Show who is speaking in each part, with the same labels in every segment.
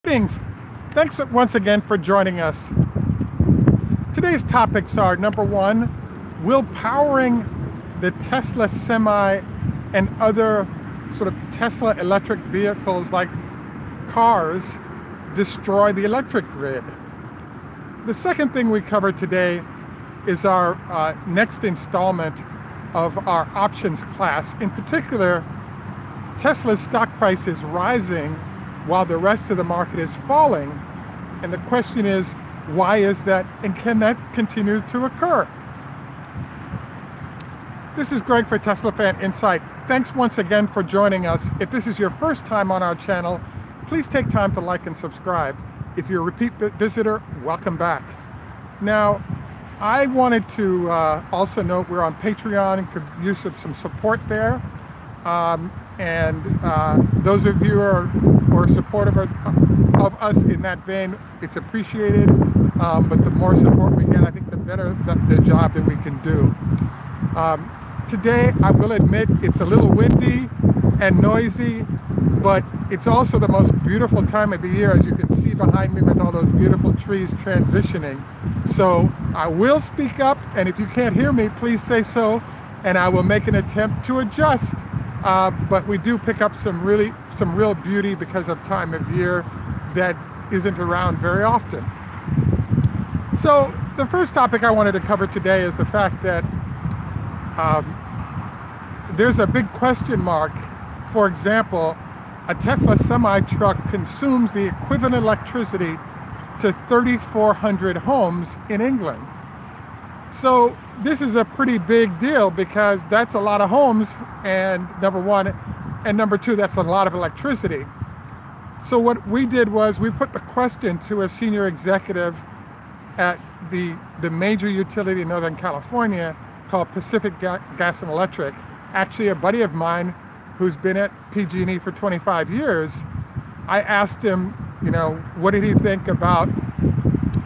Speaker 1: Greetings. Thanks once again for joining us. Today's topics are, number one, will powering the Tesla Semi and other sort of Tesla electric vehicles like cars destroy the electric grid? The second thing we cover today is our next installment of our options class. In particular, Tesla's stock price is rising while the rest of the market is falling. And the question is, why is that, and can that continue to occur? This is Greg for Tesla Fan Insight. Thanks once again for joining us. If this is your first time on our channel, please take time to like and subscribe. If you're a repeat visitor, welcome back. Now, I wanted to also note we're on Patreon and could use some support there. Those of you who are supportive of us in that vein, it's appreciated. But the more support we get, I think the better the job that we can do. Today, I will admit, it's a little windy and noisy, but it's also the most beautiful time of the year, as you can see behind me with all those beautiful trees transitioning. So I will speak up, and if you can't hear me, please say so, and I will make an attempt to adjust. But we do pick up some real beauty because of time of year that isn't around very often. So the first topic I wanted to cover today is the fact that there's a big question mark. For example, a Tesla semi-truck consumes the equivalent electricity to 3,400 homes in England. So this is a pretty big deal because that's a lot of homes, and number one, and number two, that's a lot of electricity. So what we did was we put the question to a senior executive at the major utility in Northern California called Pacific Gas and Electric, actually a buddy of mine who's been at PG&E for 25 years. I asked him, what did he think about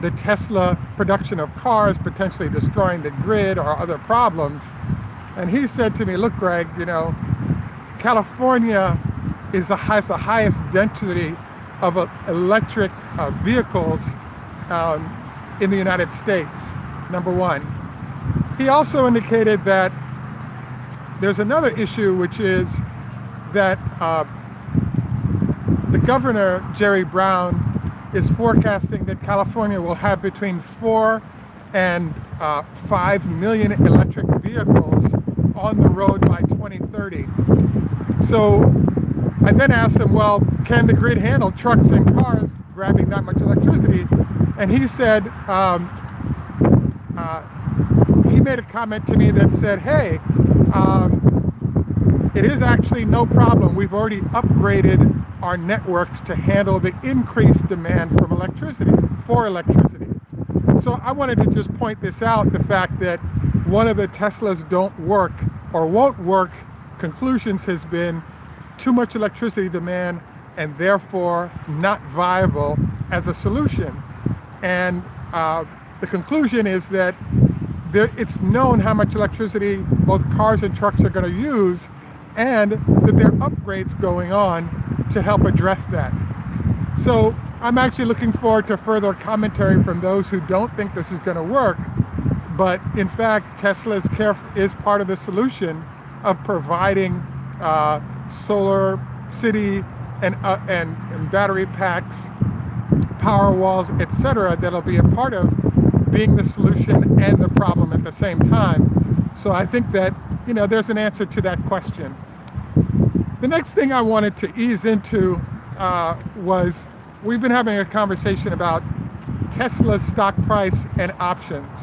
Speaker 1: the Tesla production of cars potentially destroying the grid or other problems. And he said to me, look, Greg, California has the highest density of electric vehicles in the United States, number one. He also indicated that there's another issue, which is that the governor, Jerry Brown, is forecasting that California will have between 4 and 5 million electric vehicles on the road by 2030. So I then asked him, well, can the grid handle trucks and cars grabbing that much electricity? And he said, he made a comment to me that said, hey, it is actually no problem. We've already upgraded our networks to handle the increased demand for electricity. So I wanted to just point this out, the fact that one of the Teslas don't work or won't work conclusions has been too much electricity demand and therefore not viable as a solution. And the conclusion is that it's known how much electricity both cars and trucks are going to use, and that there are upgrades going on to help address that. So I'm actually looking forward to further commentary from those who don't think this is going to work. But in fact, Tesla is part of the solution of providing solar city and battery packs, power walls, etc., that'll be a part of being the solution and the problem at the same time. So I think that there's an answer to that question. The next thing I wanted to ease into was we've been having a conversation about Tesla's stock price and options.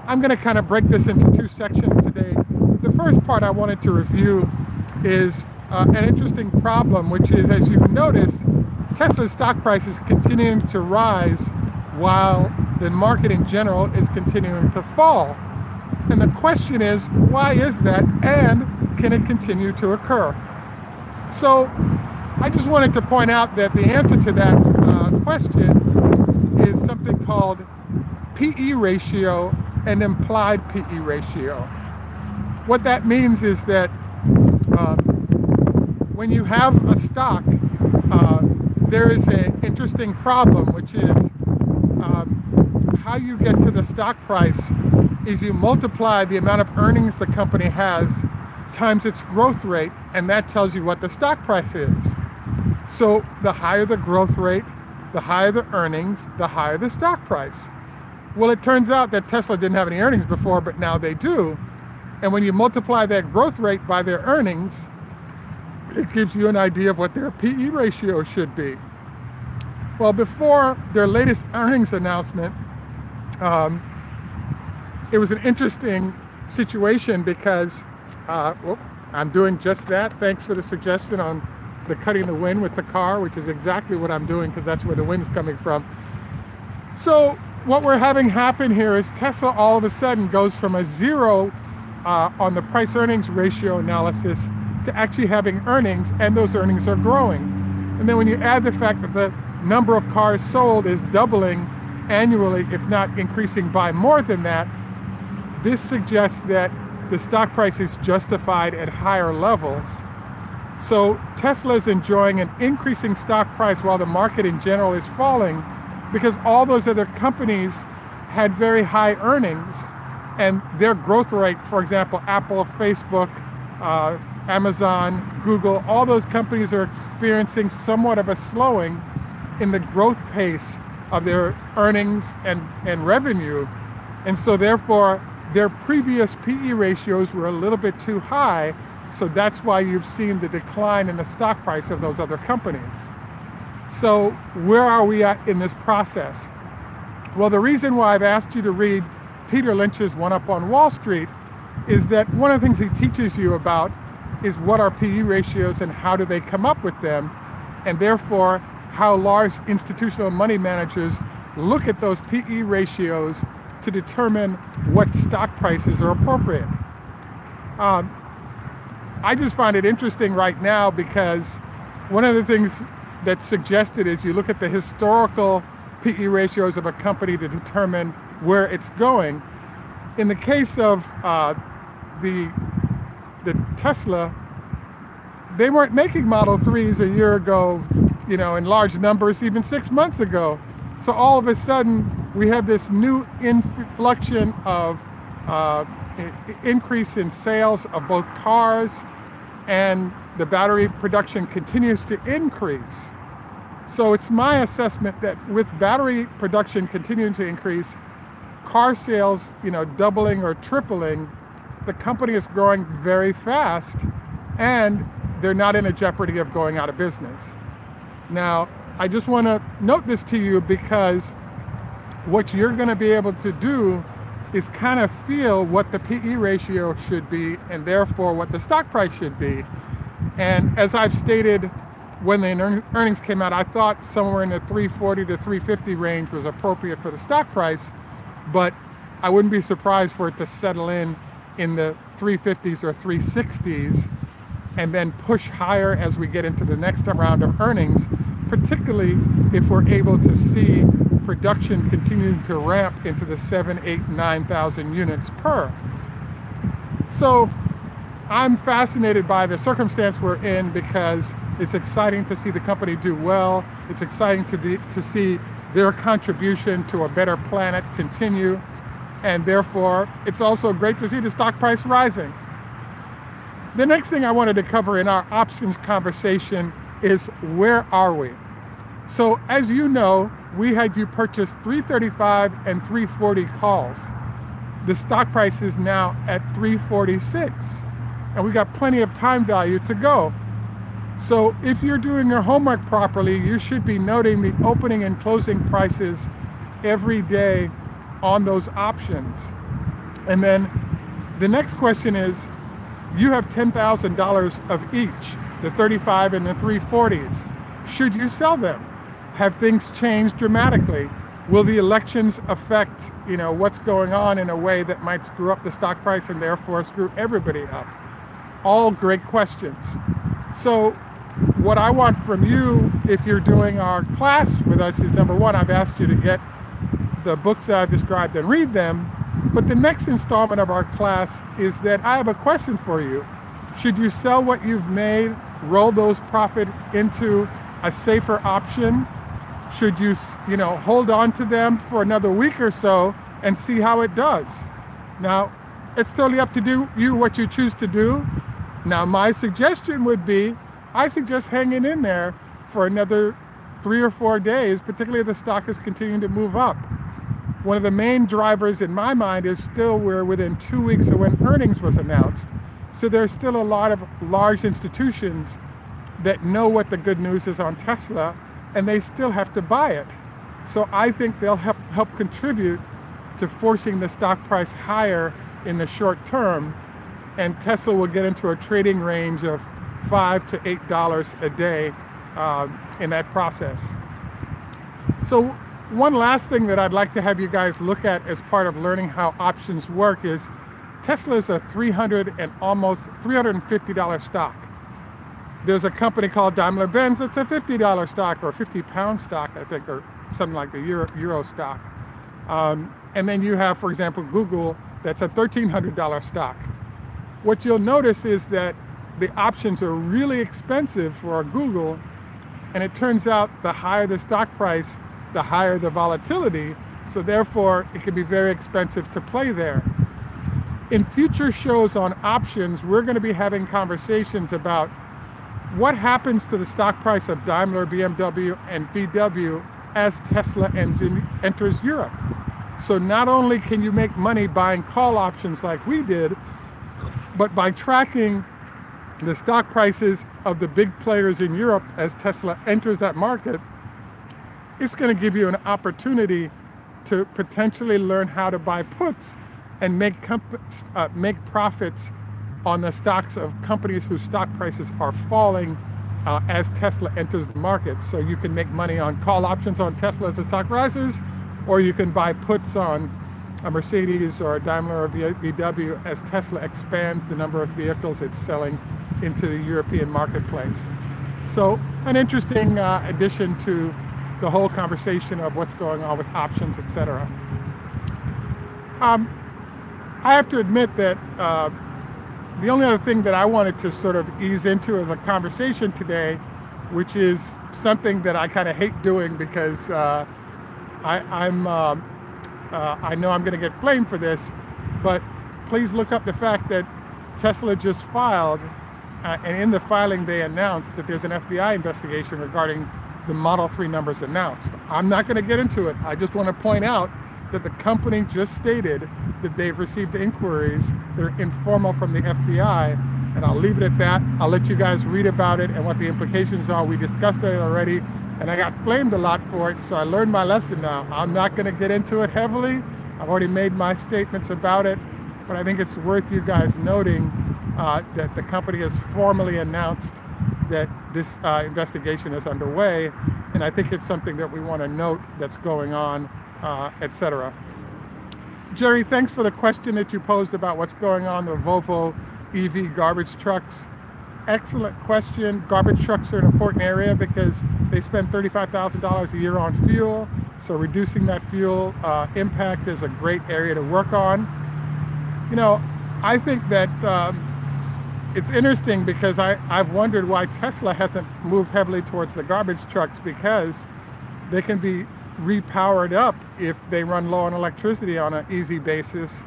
Speaker 1: I'm going to kind of break this into two sections today. The first part I wanted to review is an interesting problem, which is, as you've noticed, Tesla's stock price is continuing to rise while the market in general is continuing to fall. And the question is, why is that, and can it continue to occur? So I just wanted to point out that the answer to that question is something called PE ratio and implied PE ratio. What that means is that when you have a stock there is an interesting problem, which is how you get to the stock price is you multiply the amount of earnings the company has times its growth rate, and that tells you what the stock price is. So the higher the growth rate, the higher the earnings, the higher the stock price. Well, it turns out that Tesla didn't have any earnings before, but now they do. And when you multiply that growth rate by their earnings, it gives you an idea of what their PE ratio should be. Well, before their latest earnings announcement, it was an interesting situation because, I'm doing just that. Thanks for the suggestion on the cutting the wind with the car, which is exactly what I'm doing because that's where the wind's coming from. So what we're having happen here is Tesla all of a sudden goes from a 0 on the price earnings ratio analysis to actually having earnings, and those earnings are growing. And then when you add the fact that the number of cars sold is doubling annually, if not increasing by more than that, this suggests that the stock price is justified at higher levels. So Tesla is enjoying an increasing stock price while the market in general is falling because all those other companies had very high earnings, and their growth rate, for example, Apple, Facebook, Amazon, Google, all those companies are experiencing somewhat of a slowing in the growth pace of their earnings and revenue. And so therefore, their previous PE ratios were a little bit too high. So that's why you've seen the decline in the stock price of those other companies. So where are we at in this process? Well, the reason why I've asked you to read Peter Lynch's One Up on Wall Street is that one of the things he teaches you about is what are PE ratios and how do they come up with them, and therefore how large institutional money managers look at those PE ratios to determine what stock prices are appropriate. I just find it interesting right now because one of the things that's suggested is you look at the historical PE ratios of a company to determine where it's going. In the case of the Tesla, they weren't making Model 3s a year ago, you know, in large numbers, even 6 months ago. So all of a sudden, we have this new inflection of increase in sales of both cars, and the battery production continues to increase. So it's my assessment that with battery production continuing to increase, car sales, you know, doubling or tripling, the company is growing very fast, and they're not in a jeopardy of going out of business. Now, I just want to note this to you because what you're going to be able to do is kind of feel what the PE ratio should be and therefore what the stock price should be. And as I've stated, when the earnings came out, I thought somewhere in the 340 to 350 range was appropriate for the stock price, but I wouldn't be surprised for it to settle in the 350s or 360s and then push higher as we get into the next round of earnings, particularly if we're able to see production continuing to ramp into the 7, 8, 9,000 units per. So I'm fascinated by the circumstance we're in because it's exciting to see the company do well. It's exciting to see their contribution to a better planet continue. And therefore, it's also great to see the stock price rising. The next thing I wanted to cover in our options conversation is where are we? So as you know, we had you purchase 335 and 340 calls. The stock price is now at 346, and we got plenty of time value to go. So if you're doing your homework properly, you should be noting the opening and closing prices every day on those options. And then the next question is, you have $10,000 of each, the 35 and the 340s. Should you sell them? Have things changed dramatically? Will the elections affect, you know, what's going on in a way that might screw up the stock price and therefore screw everybody up? All great questions. So what I want from you, if you're doing our class with us, is number one, I've asked you to get the books that I've described and read them. But the next installment of our class is that I have a question for you. Should you sell what you've made, roll those profit into a safer option? Should you, hold on to them for another week or so and see how it does? Now, it's totally up to you what you choose to do. Now, my suggestion would be, I suggest hanging in there for another 3 or 4 days, particularly if the stock is continuing to move up. One of the main drivers in my mind is still we're within 2 weeks of when earnings was announced. So there's still a lot of large institutions that know what the good news is on Tesla, and they still have to buy it. So I think they'll help contribute to forcing the stock price higher in the short term, and Tesla will get into a trading range of $5 to $8 a day in that process. So one last thing that I'd like to have you guys look at as part of learning how options work is Tesla is a almost $350 stock. There's a company called Daimler-Benz that's a $50 stock, or a 50-pound stock, I think, or something like the Euro stock. And then you have, for example, Google, that's a $1,300 stock. What you'll notice is that the options are really expensive for Google, and it turns out the higher the stock price, the higher the volatility, so therefore it can be very expensive to play there. In future shows on options, we're going to be having conversations about what happens to the stock price of Daimler, BMW, and VW as Tesla enters Europe. So not only can you make money buying call options like we did, but by tracking the stock prices of the big players in Europe as Tesla enters that market, it's going to give you an opportunity to potentially learn how to buy puts and make profits on the stocks of companies whose stock prices are falling as Tesla enters the market. So you can make money on call options on Tesla as the stock rises, or you can buy puts on a Mercedes or a Daimler or VW as Tesla expands the number of vehicles it's selling into the European marketplace. So an interesting addition to the whole conversation of what's going on with options, etc. I have to admit that the only other thing that I wanted to sort of ease into as a conversation today, which is something that I kind of hate doing because I know I'm going to get flamed for this, but please look up the fact that Tesla just filed, and in the filing they announced that there's an FBI investigation regarding the Model 3 numbers announced. I'm not going to get into it. I just want to point out that the company just stated that they've received inquiries that are informal from the FBI, and I'll leave it at that. I'll let you guys read about it and what the implications are. We discussed it already, and I got flamed a lot for it, so I learned my lesson now. I'm not going to get into it heavily. I've already made my statements about it, but I think it's worth you guys noting that the company has formally announced that this investigation is underway, and I think it's something that we want to note that's going on, etc. Jerry, thanks for the question that you posed about what's going on with Volvo EV garbage trucks. Excellent question. Garbage trucks are an important area because they spend $35,000 a year on fuel, so reducing that fuel impact is a great area to work on. You know, I think that it's interesting because I've wondered why Tesla hasn't moved heavily towards the garbage trucks, because they can be repowered up if they run low on electricity on an easy basis,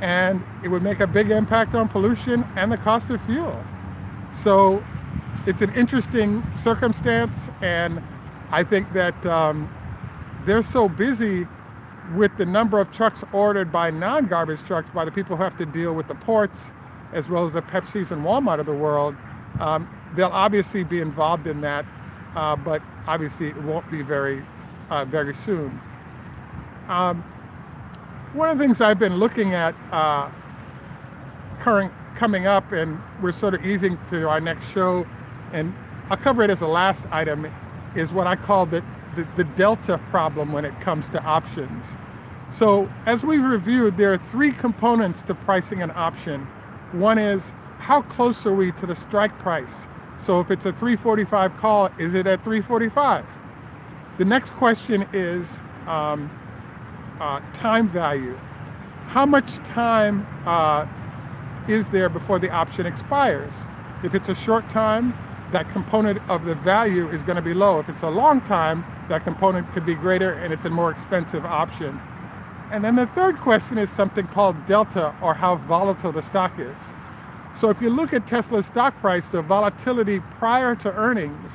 Speaker 1: and it would make a big impact on pollution and the cost of fuel. So it's an interesting circumstance, and I think that they're so busy with the number of trucks ordered by non-garbage trucks, by the people who have to deal with the ports, as well as the Pepsis and Walmart of the world. They'll obviously be involved in that, but obviously it won't be very soon. One of the things I've been looking at coming up, and we're sort of easing to our next show, and I'll cover it as a last item, is what I call the delta problem when it comes to options. So as we've reviewed, there are three components to pricing an option. One is, how close are we to the strike price? So if it's a 345 call, is it at 345? The next question is time value. How much time is there before the option expires? If it's a short time, that component of the value is going to be low. If it's a long time, that component could be greater and it's a more expensive option. And then the third question is something called delta, or how volatile the stock is. So if you look at Tesla's stock price, the volatility prior to earnings,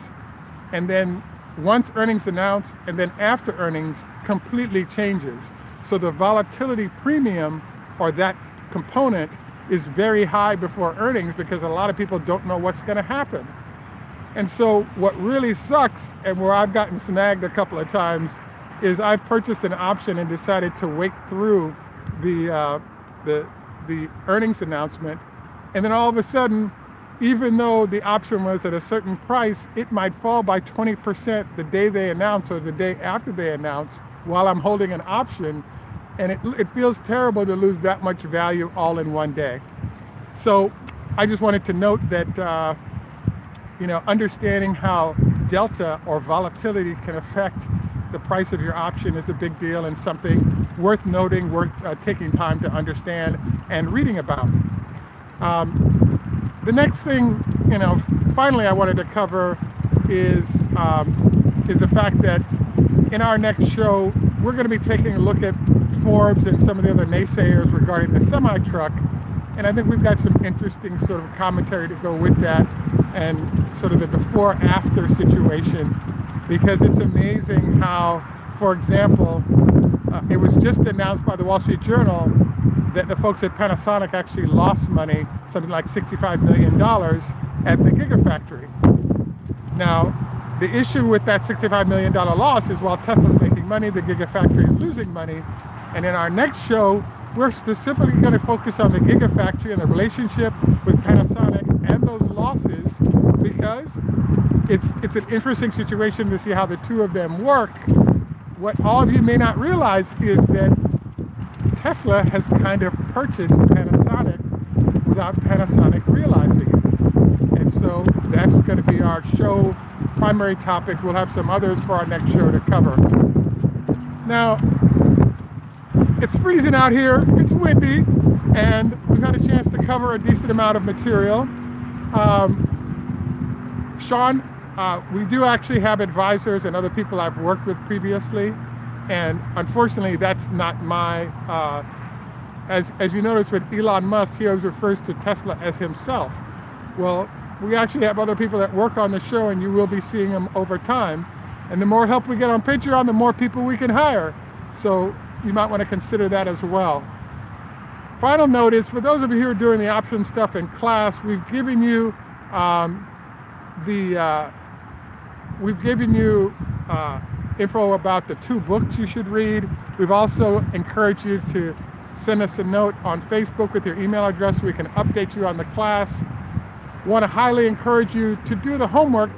Speaker 1: and then once earnings announced, and then after earnings, completely changes. So the volatility premium, or that component, is very high before earnings because a lot of people don't know what's going to happen. And so what really sucks, and where I've gotten snagged a couple of times, is I've purchased an option and decided to wait through the earnings announcement, and then all of a sudden, even though the option was at a certain price, it might fall by 20% the day they announce or the day after they announce while I'm holding an option, and it feels terrible to lose that much value all in one day. So I just wanted to note that understanding how delta or volatility can affect the price of your option is a big deal, and something worth noting, worth taking time to understand and reading about. The next thing, finally I wanted to cover is the fact that in our next show, we're going to be taking a look at Forbes and some of the other naysayers regarding the semi-truck. And I think we've got some interesting sort of commentary to go with that, and sort of the before-after situation, because it's amazing how, for example, it was just announced by the Wall Street Journal that the folks at Panasonic actually lost money, something like $65 million at the gigafactory. Now, the issue with that $65 million loss is while Tesla's making money, the gigafactory is losing money. And in our next show, we're specifically going to focus on the gigafactory and the relationship with Panasonic and those losses, because it's an interesting situation to see how the two of them work. What all of you may not realize is that Tesla has kind of purchased Panasonic without Panasonic realizing it. And so that's going to be our show primary topic. We'll have some others for our next show to cover. Now, it's freezing out here, it's windy, and we've had a chance to cover a decent amount of material. Sean, we do actually have advisors and other people I've worked with previously, and unfortunately that's not my, as you notice with Elon Musk, he always refers to Tesla as himself. Well, we actually have other people that work on the show, and you will be seeing them over time. And the more help we get on Patreon, the more people we can hire. So you might want to consider that as well. Final note is, for those of you who are doing the option stuff in class, we've given you info about the 2 books you should read. We've also encouraged you to send us a note on Facebook with your email address so we can update you on the class. Want to highly encourage you to do the homework.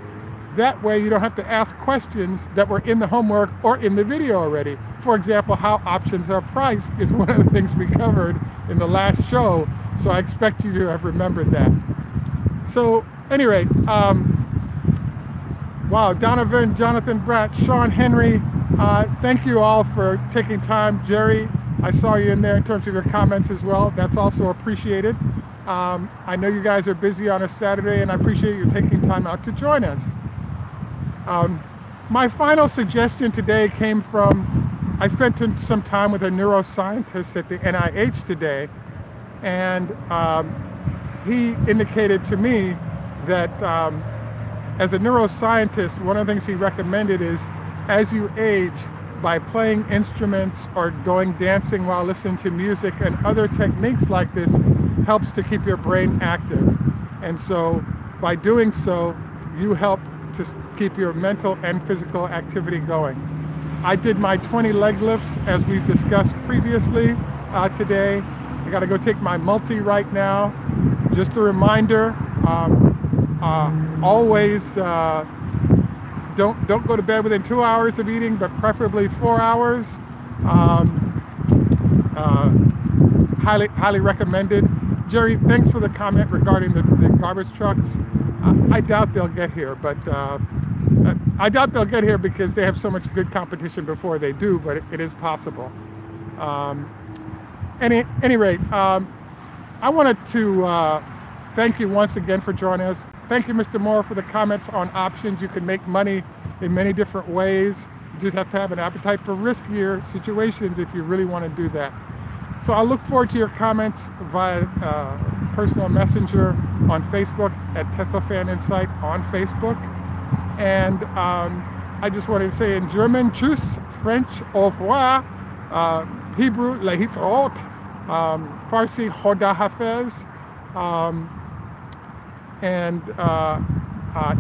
Speaker 1: That way you don't have to ask questions that were in the homework or in the video already. For example, how options are priced is one of the things we covered in the last show, so I expect you to have remembered that. So, at any rate, wow, Donovan, Jonathan Bratt, Sean Henry, thank you all for taking time. Jerry, I saw you in there in terms of your comments as well. That's also appreciated. I know you guys are busy on a Saturday, and I appreciate you taking time out to join us. My final suggestion today came from, I spent some time with a neuroscientist at the NIH today, and he indicated to me that as a neuroscientist, one of the things he recommended is, as you age, by playing instruments or going dancing while listening to music and other techniques like this, helps to keep your brain active. And so by doing so, you help to keep your mental and physical activity going. I did my 20 leg lifts as we've discussed previously today. I got to go take my multi right now. Just a reminder, always don't go to bed within 2 hours of eating, but preferably 4 hours. Highly recommended. Jerry, thanks for the comment regarding the garbage trucks. I doubt they'll get here, but I doubt they'll get here because they have so much good competition before they do, but it is possible. Any rate, I wanted to thank you once again for joining us. Thank you, Mr. Moore, for the comments on options. You can make money in many different ways. You just have to have an appetite for riskier situations if you really want to do that. So I look forward to your comments via personal messenger on Facebook at Tesla Fan Insight on Facebook. And I just wanted to say in German, tschüss, French, au revoir, Hebrew, lehitraot, Farsi, choda hafez, and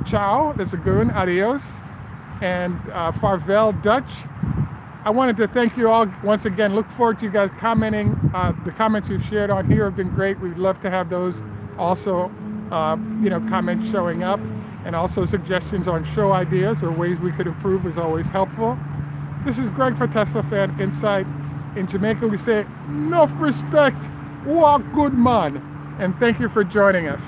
Speaker 1: ciao, that's a good one, adios, and farvel, Dutch. I wanted to thank you all once again. Look forward to you guys commenting. The comments you've shared on here have been great. We'd love to have those also, comments showing up, and also suggestions on show ideas or ways we could improve is always helpful. This is Greg for Tesla Fan Insight. In Jamaica, we say, "Enough respect, walk good man," and thank you for joining us.